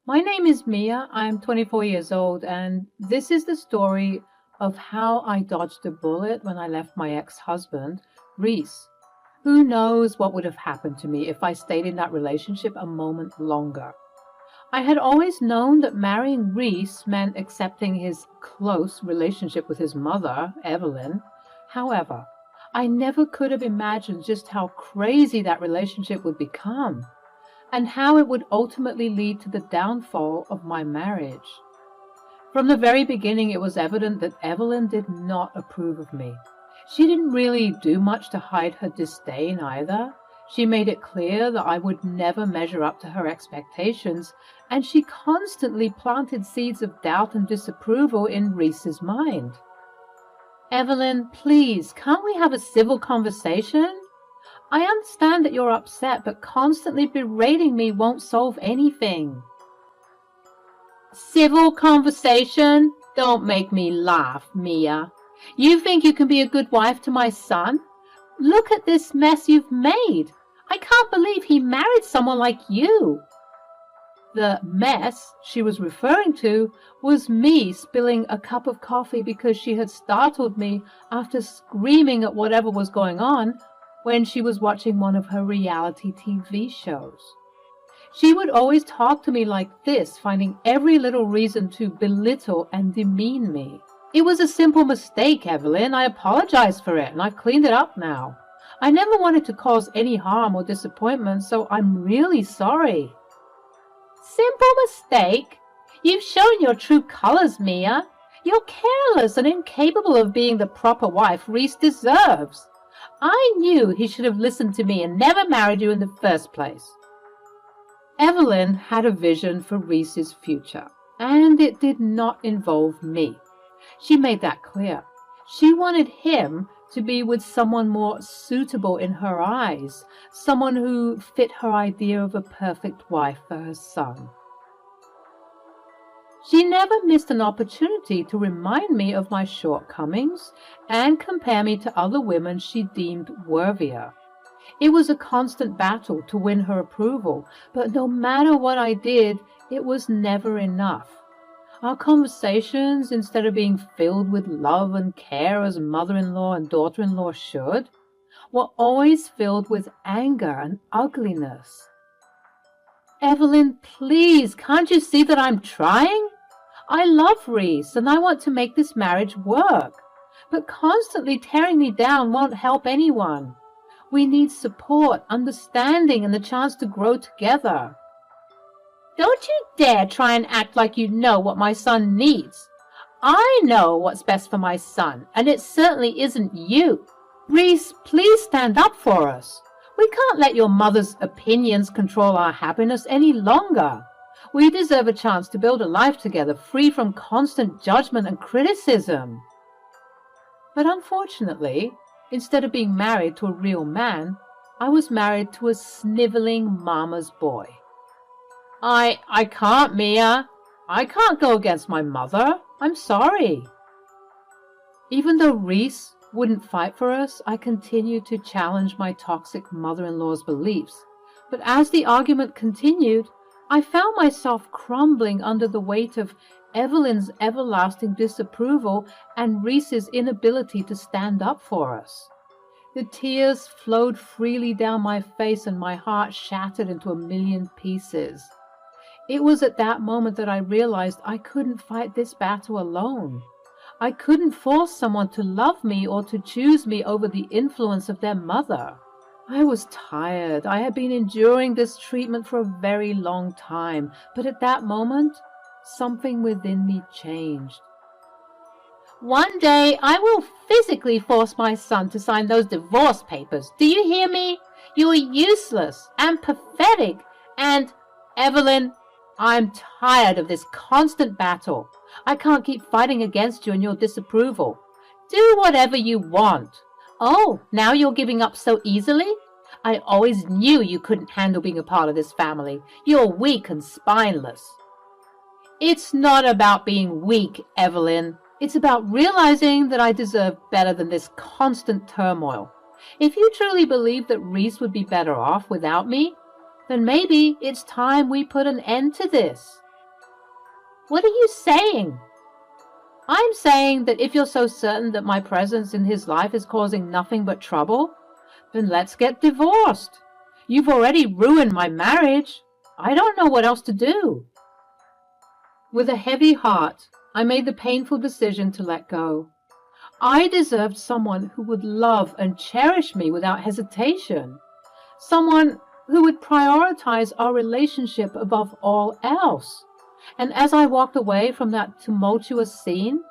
My name is Mia. I'm 24 years old, and this is the story of how I dodged a bullet when I left my ex husband, Reese. Who knows what would have happened to me if I stayed in that relationship a moment longer? I had always known that marrying Reese meant accepting his close relationship with his mother, Evelyn. However, I never could have imagined just how crazy that relationship would become and how it would ultimately lead to the downfall of my marriage. From the very beginning, it was evident that Evelyn did not approve of me. She didn't really do much to hide her disdain either. She made it clear that I would never measure up to her expectations, and she constantly planted seeds of doubt and disapproval in Reese's mind. Evelyn, please, can't we have a civil conversation? I understand that you're upset, but constantly berating me won't solve anything. Civil conversation? Don't make me laugh, Mia. You think you can be a good wife to my son? Look at this mess you've made. I can't believe he married someone like you. The mess she was referring to was me spilling a cup of coffee because she had startled me after screaming at whatever was going on when she was watching one of her reality TV shows. She would always talk to me like this, finding every little reason to belittle and demean me. It was a simple mistake, Evelyn. I apologize for it, and I've cleaned it up now. I never wanted to cause any harm or disappointment, so I'm really sorry. Simple mistake? You've shown your true colors, Mia. You're careless and incapable of being the proper wife Reese deserves. I knew he should have listened to me and never married you in the first place. Evelyn had a vision for Reese's future, and it did not involve me. She made that clear. She wanted him to be with someone more suitable in her eyes, someone who fit her idea of a perfect wife for her son. She never missed an opportunity to remind me of my shortcomings and compare me to other women she deemed worthier. It was a constant battle to win her approval, but no matter what I did, it was never enough. Our conversations, instead of being filled with love and care as mother-in-law and daughter-in-law should, were always filled with anger and ugliness. Evelyn, please, can't you see that I'm trying? I love Reese and I want to make this marriage work, but constantly tearing me down won't help anyone. We need support, understanding, and the chance to grow together. Don't you dare try and act like you know what my son needs. I know what's best for my son, and it certainly isn't you. Reese, please stand up for us. We can't let your mother's opinions control our happiness any longer. We deserve a chance to build a life together free from constant judgment and criticism. But unfortunately, instead of being married to a real man, I was married to a sniveling mama's boy. I can't, Mia. I can't go against my mother. I'm sorry. Even though Reese wouldn't fight for us, I continued to challenge my toxic mother-in-law's beliefs. But as the argument continued, I found myself crumbling under the weight of Evelyn's everlasting disapproval and Reese's inability to stand up for us. The tears flowed freely down my face and my heart shattered into a million pieces. It was at that moment that I realized I couldn't fight this battle alone. I couldn't force someone to love me or to choose me over the influence of their mother. I was tired. I had been enduring this treatment for a very long time, but at that moment, something within me changed. One day, I will physically force my son to sign those divorce papers. Do you hear me? You are useless and pathetic, and, Evelyn, I'm tired of this constant battle. I can't keep fighting against you and your disapproval. Do whatever you want. Oh, now you're giving up so easily? I always knew you couldn't handle being a part of this family. You're weak and spineless. It's not about being weak, Evelyn. It's about realizing that I deserve better than this constant turmoil. If you truly believe that Reese would be better off without me, then maybe it's time we put an end to this. What are you saying? I'm saying that if you're so certain that my presence in his life is causing nothing but trouble, then let's get divorced. You've already ruined my marriage. I don't know what else to do. With a heavy heart, I made the painful decision to let go. I deserved someone who would love and cherish me without hesitation. Someone who would prioritize our relationship above all else. And as I walked away from that tumultuous scene,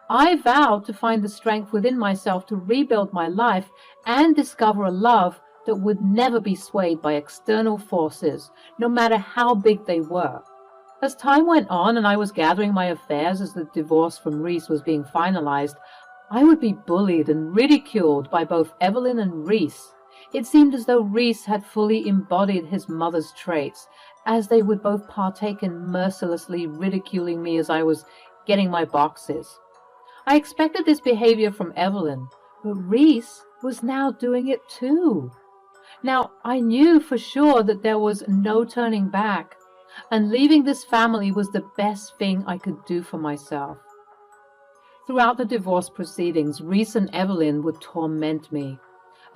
I vowed to find the strength within myself to rebuild my life and discover a love that would never be swayed by external forces, no matter how big they were. As time went on and I was gathering my affairs as the divorce from Reese was being finalized, I would be bullied and ridiculed by both Evelyn and Reese. It seemed as though Reese had fully embodied his mother's traits, as they would both partake in mercilessly ridiculing me as I was getting my boxes. I expected this behavior from Evelyn, but Reese was now doing it too. Now, I knew for sure that there was no turning back, and leaving this family was the best thing I could do for myself. Throughout the divorce proceedings, Reese and Evelyn would torment me.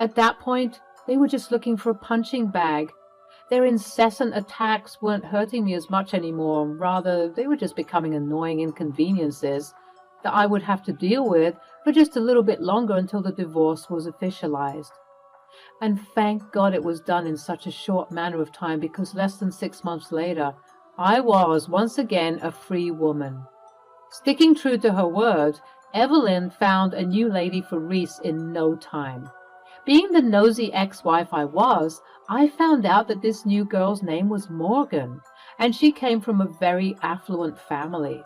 At that point, they were just looking for a punching bag. Their incessant attacks weren't hurting me as much anymore. Rather, they were just becoming annoying inconveniences that I would have to deal with for just a little bit longer until the divorce was officialized. And thank God it was done in such a short manner of time, because less than 6 months later, I was once again a free woman. Sticking true to her word, Evelyn found a new lady for Reese in no time. Being the nosy ex-wife I was, I found out that this new girl's name was Morgan, and she came from a very affluent family.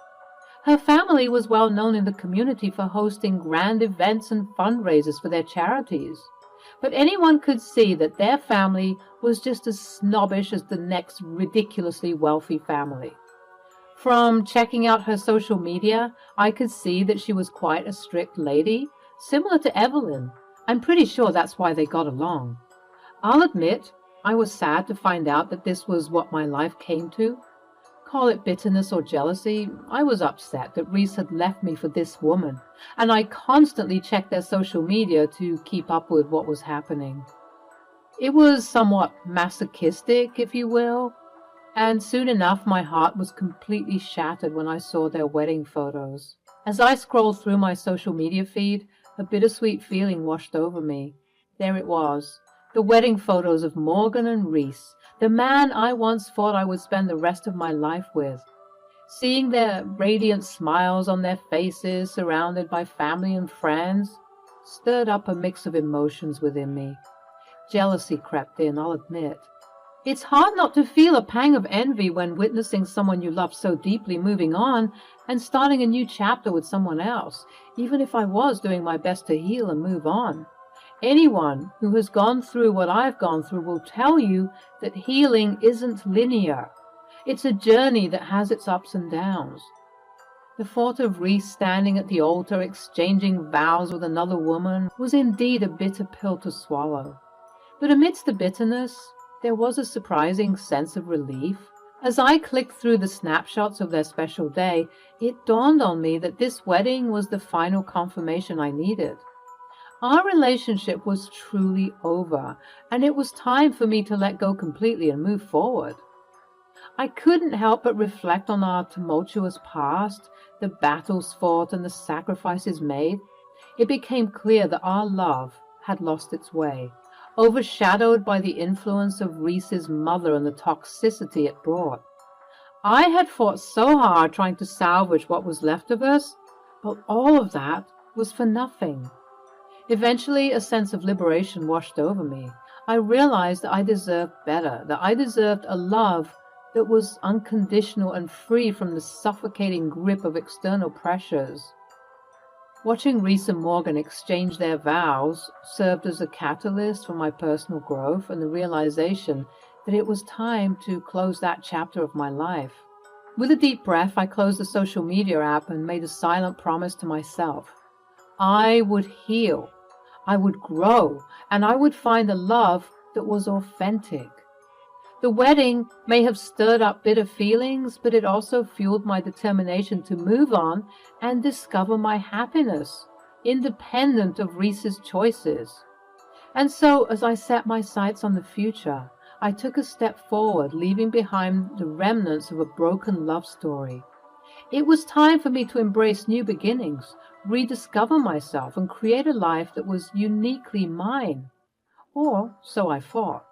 Her family was well known in the community for hosting grand events and fundraisers for their charities. But anyone could see that their family was just as snobbish as the next ridiculously wealthy family. From checking out her social media, I could see that she was quite a strict lady, similar to Evelyn. I'm pretty sure that's why they got along. I'll admit, I was sad to find out that this was what my life came to. Call it bitterness or jealousy, I was upset that Reese had left me for this woman, and I constantly checked their social media to keep up with what was happening. It was somewhat masochistic, if you will, and soon enough my heart was completely shattered when I saw their wedding photos. As I scrolled through my social media feed, a bittersweet feeling washed over me. There it was, the wedding photos of Morgan and Reese, the man I once thought I would spend the rest of my life with. Seeing their radiant smiles on their faces, surrounded by family and friends, stirred up a mix of emotions within me. Jealousy crept in, I'll admit. It's hard not to feel a pang of envy when witnessing someone you love so deeply moving on and starting a new chapter with someone else, even if I was doing my best to heal and move on. Anyone who has gone through what I've gone through will tell you that healing isn't linear. It's a journey that has its ups and downs. The thought of Reese standing at the altar exchanging vows with another woman was indeed a bitter pill to swallow. But amidst the bitterness, there was a surprising sense of relief. As I clicked through the snapshots of their special day, it dawned on me that this wedding was the final confirmation I needed. Our relationship was truly over, and it was time for me to let go completely and move forward. I couldn't help but reflect on our tumultuous past, the battles fought and the sacrifices made. It became clear that our love had lost its way, overshadowed by the influence of Reese's mother and the toxicity it brought. I had fought so hard trying to salvage what was left of us, but all of that was for nothing. Eventually, a sense of liberation washed over me. I realized that I deserved better, that I deserved a love that was unconditional and free from the suffocating grip of external pressures. Watching Reese and Morgan exchange their vows served as a catalyst for my personal growth and the realization that it was time to close that chapter of my life. With a deep breath, I closed the social media app and made a silent promise to myself. I would heal, I would grow, and I would find a love that was authentic. The wedding may have stirred up bitter feelings, but it also fueled my determination to move on and discover my happiness, independent of Reese's choices. And so, as I set my sights on the future, I took a step forward, leaving behind the remnants of a broken love story. It was time for me to embrace new beginnings, rediscover myself, and create a life that was uniquely mine. Or so I thought.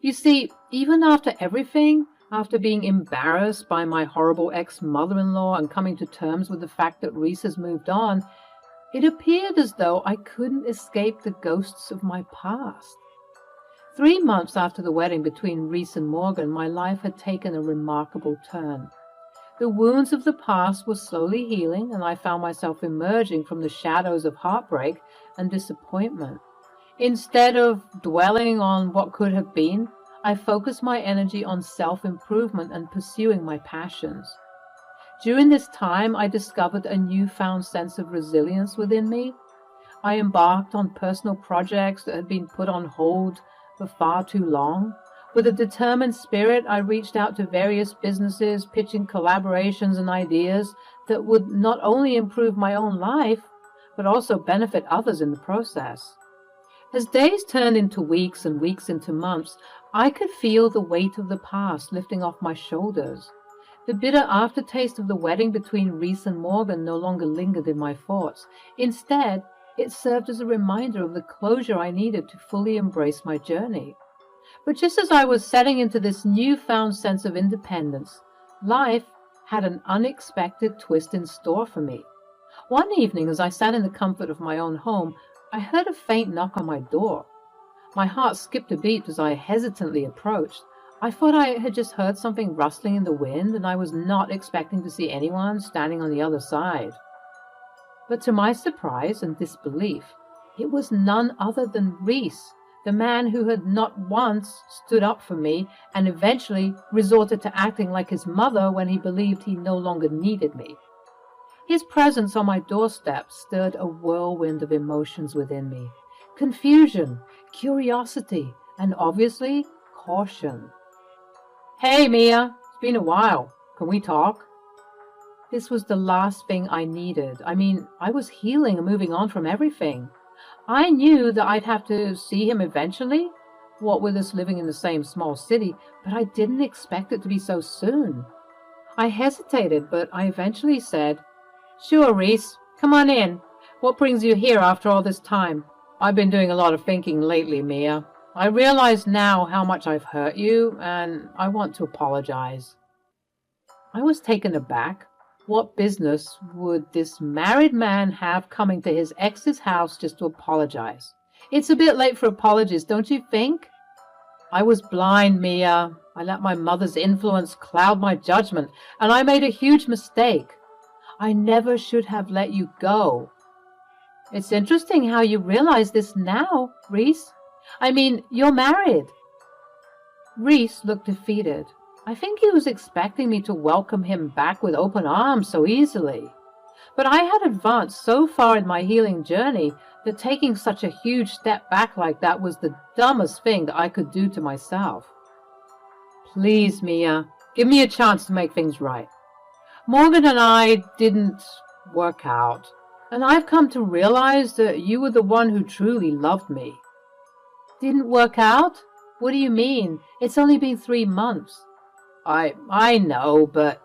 You see, even after everything, after being embarrassed by my horrible ex-mother-in-law and coming to terms with the fact that Reese has moved on, it appeared as though I couldn't escape the ghosts of my past. 3 months after the wedding between Reese and Morgan, my life had taken a remarkable turn. The wounds of the past were slowly healing, and I found myself emerging from the shadows of heartbreak and disappointment. Instead of dwelling on what could have been, I focused my energy on self-improvement and pursuing my passions. During this time, I discovered a newfound sense of resilience within me. I embarked on personal projects that had been put on hold for far too long. With a determined spirit, I reached out to various businesses, pitching collaborations and ideas that would not only improve my own life, but also benefit others in the process. As days turned into weeks and weeks into months, I could feel the weight of the past lifting off my shoulders. The bitter aftertaste of the wedding between Reese and Morgan no longer lingered in my thoughts. Instead, it served as a reminder of the closure I needed to fully embrace my journey. But just as I was setting into this newfound sense of independence, life had an unexpected twist in store for me. One evening, as I sat in the comfort of my own home, I heard a faint knock on my door. My heart skipped a beat as I hesitantly approached. I thought I had just heard something rustling in the wind, and I was not expecting to see anyone standing on the other side. But to my surprise and disbelief, it was none other than Reese, the man who had not once stood up for me and eventually resorted to acting like his mother when he believed he no longer needed me. His presence on my doorstep stirred a whirlwind of emotions within me. Confusion, curiosity, and obviously, caution. "Hey, Mia, it's been a while. Can we talk?" This was the last thing I needed. I was healing and moving on from everything. I knew that I'd have to see him eventually, what with us living in the same small city, but I didn't expect it to be so soon. I hesitated, but I eventually said, "Sure, Reese, come on in. What brings you here after all this time?" "I've been doing a lot of thinking lately, Mia. I realize now how much I've hurt you, and I want to apologize." I was taken aback. What business would this married man have coming to his ex's house just to apologize? It's a bit late for apologies, don't you think? I was blind, Mia. I let my mother's influence cloud my judgment, and I made a huge mistake. I never should have let you go. It's interesting how you realize this now, Reese. You're married. Reese looked defeated. I think he was expecting me to welcome him back with open arms so easily. But I had advanced so far in my healing journey that taking such a huge step back like that was the dumbest thing that I could do to myself. "Please, Mia, give me a chance to make things right. Morgan and I didn't work out, and I've come to realize that you were the one who truly loved me." "Didn't work out? What do you mean? It's only been 3 months. I know, but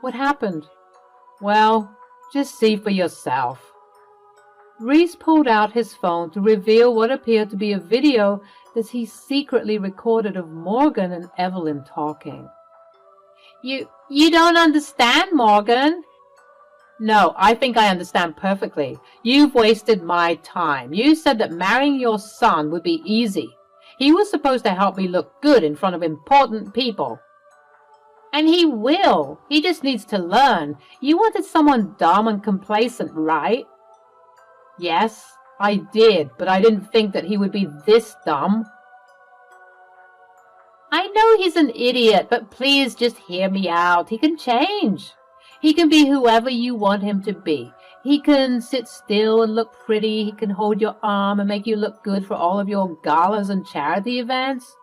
what happened?" "Well, just see for yourself." Reese pulled out his phone to reveal what appeared to be a video that he secretly recorded of Morgan and Evelyn talking. You don't understand, Morgan." "No, I think I understand perfectly. You've wasted my time. You said that marrying your son would be easy. He was supposed to help me look good in front of important people. And he will. He just needs to learn. You wanted someone dumb and complacent, right?" "Yes, I did, but I didn't think that he would be this dumb." "I know he's an idiot, but please just hear me out. He can change. He can be whoever you want him to be. He can sit still and look pretty. He can hold your arm and make you look good for all of your galas and charity events.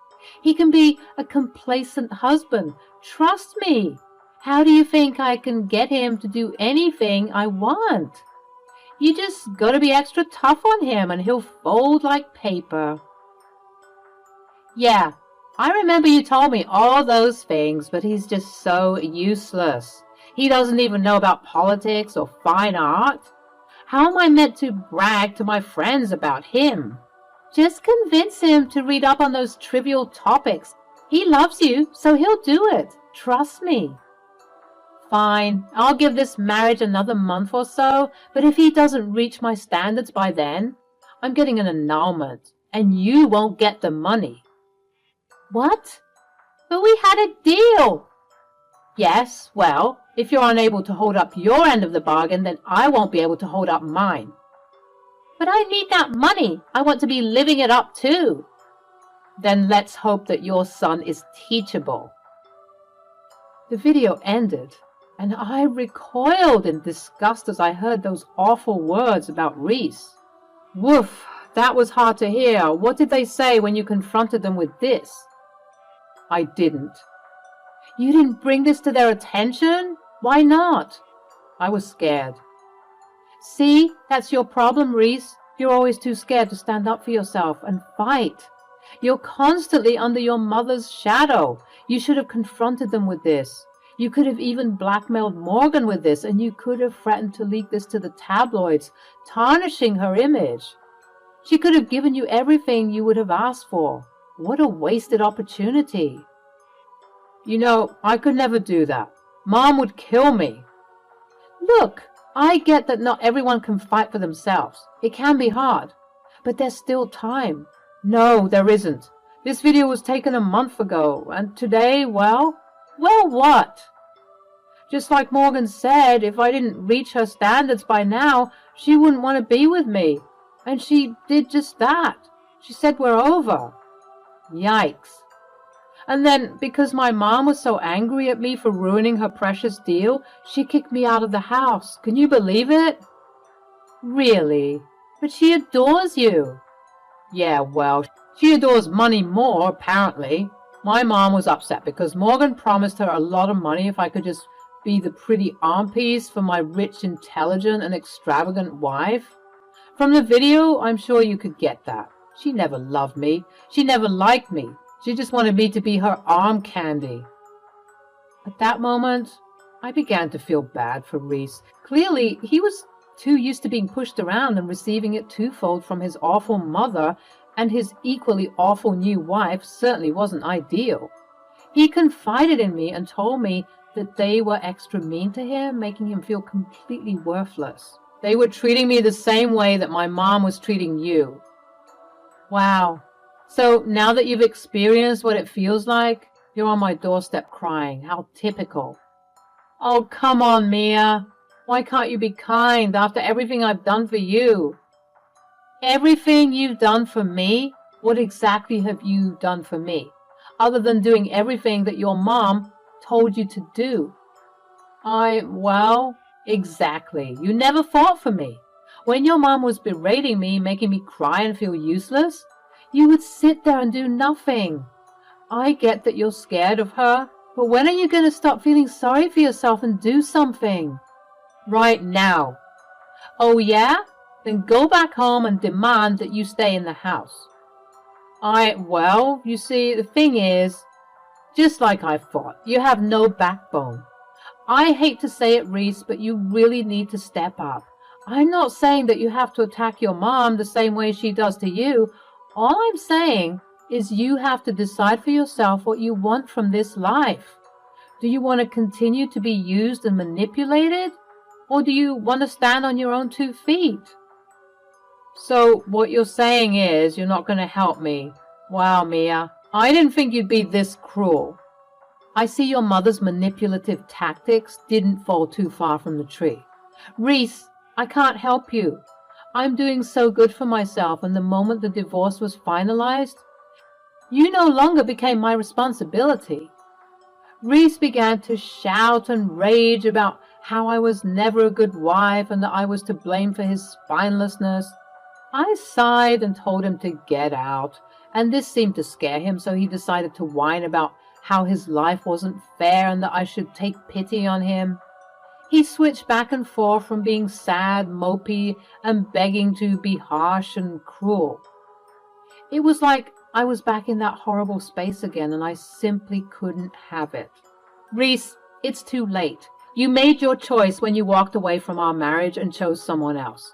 He can be a complacent husband. Trust me. How do you think I can get him to do anything I want? You just gotta be extra tough on him and he'll fold like paper. Yeah, I remember you told me all those things, but he's just so useless. He doesn't even know about politics or fine art. How am I meant to brag to my friends about him? Just convince him to read up on those trivial topics. He loves you, so he'll do it. Trust me. Fine, I'll give this marriage another month or so, but if he doesn't reach my standards by then, I'm getting an annulment, and you won't get the money. What? But we had a deal. Yes, well, if you're unable to hold up your end of the bargain, then I won't be able to hold up mine. But I need that money. I want to be living it up too. Then let's hope that your son is teachable. The video ended, and I recoiled in disgust as I heard those awful words about Reese. Woof, that was hard to hear. What did they say when you confronted them with this? I didn't. You didn't bring this to their attention? Why not? I was scared. See, that's your problem, Reese. You're always too scared to stand up for yourself and fight. You're constantly under your mother's shadow. You should have confronted them with this. You could have even blackmailed Morgan with this, and you could have threatened to leak this to the tabloids, tarnishing her image. She could have given you everything you would have asked for. What a wasted opportunity. You know, I could never do that. Mom would kill me. Look, I get that not everyone can fight for themselves. It can be hard. But there's still time. No, there isn't. This video was taken a month ago, and today, well, what? Just like Morgan said, if I didn't reach her standards by now, she wouldn't want to be with me. And she did just that. She said we're over. Yikes. And then, because my mom was so angry at me for ruining her precious deal, she kicked me out of the house. Can you believe it? Really? But she adores you. Yeah, well, she adores money more, apparently. My mom was upset because Morgan promised her a lot of money if I could just be the pretty arm piece for my rich, intelligent, and extravagant wife. From the video, I'm sure you could get that. She never loved me. She never liked me. She just wanted me to be her arm candy. At that moment, I began to feel bad for Reese. Clearly, he was too used to being pushed around and receiving it twofold from his awful mother, and his equally awful new wife certainly wasn't ideal. He confided in me and told me that they were extra mean to him, making him feel completely worthless. They were treating me the same way that my mom was treating you. Wow. So now that you've experienced what it feels like, you're on my doorstep crying. How typical. Oh, come on, Mia. Why can't you be kind after everything I've done for you? Everything you've done for me? What exactly have you done for me? Other than doing everything that your mom told you to do. Well, exactly. You never fought for me. When your mom was berating me, making me cry and feel useless, you would sit there and do nothing. I get that you're scared of her, but when are you going to stop feeling sorry for yourself and do something? Right now. Oh yeah? Then go back home and demand that you stay in the house. Well, you see, the thing is, just like I thought, you have no backbone. I hate to say it, Reese, but you really need to step up. I'm not saying that you have to attack your mom the same way she does to you. All I'm saying is you have to decide for yourself what you want from this life. Do you want to continue to be used and manipulated? Or do you want to stand on your own 2 feet? So what you're saying is you're not going to help me. Wow, Mia, I didn't think you'd be this cruel. I see your mother's manipulative tactics didn't fall too far from the tree. Reese, I can't help you. I'm doing so good for myself, and the moment the divorce was finalized, you no longer became my responsibility. Reese began to shout and rage about how I was never a good wife and that I was to blame for his spinelessness. I sighed and told him to get out, and this seemed to scare him, so he decided to whine about how his life wasn't fair and that I should take pity on him. He switched back and forth from being sad, mopey, and begging to be harsh and cruel. It was like I was back in that horrible space again, and I simply couldn't have it. Reese, it's too late. You made your choice when you walked away from our marriage and chose someone else.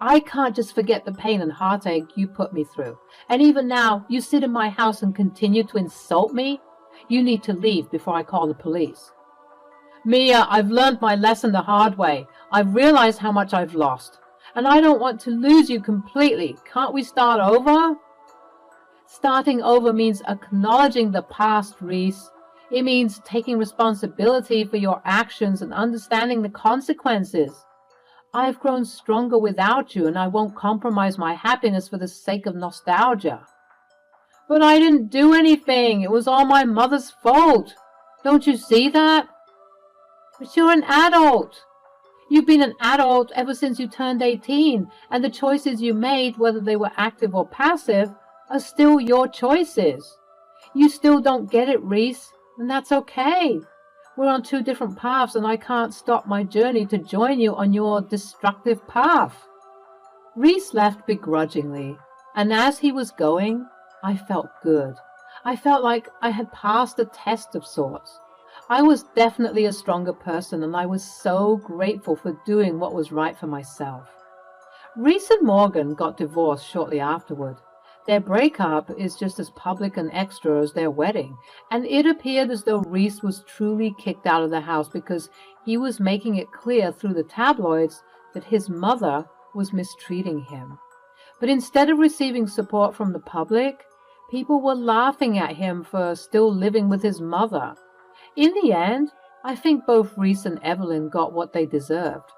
I can't just forget the pain and heartache you put me through. And even now, you sit in my house and continue to insult me? You need to leave before I call the police. Mia, I've learned my lesson the hard way. I've realized how much I've lost. And I don't want to lose you completely. Can't we start over? Starting over means acknowledging the past, Reese. It means taking responsibility for your actions and understanding the consequences. I've grown stronger without you, and I won't compromise my happiness for the sake of nostalgia. But I didn't do anything. It was all my mother's fault. Don't you see that? But you're an adult. You've been an adult ever since you turned 18, and the choices you made, whether they were active or passive, are still your choices. You still don't get it, Reese, and that's okay. We're on two different paths, and I can't stop my journey to join you on your destructive path. Reese left begrudgingly, and as he was going, I felt good. I felt like I had passed a test of sorts. I was definitely a stronger person, and I was so grateful for doing what was right for myself. Reese and Morgan got divorced shortly afterward. Their breakup is just as public and extra as their wedding, and it appeared as though Reese was truly kicked out of the house because he was making it clear through the tabloids that his mother was mistreating him. But instead of receiving support from the public, people were laughing at him for still living with his mother. In the end, I think both Reese and Evelyn got what they deserved.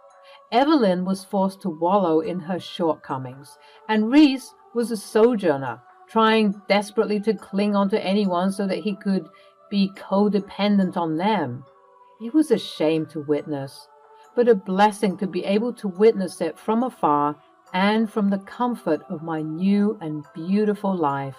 Evelyn was forced to wallow in her shortcomings, and Reese was a sojourner, trying desperately to cling onto anyone so that he could be codependent on them. It was a shame to witness, but a blessing to be able to witness it from afar and from the comfort of my new and beautiful life.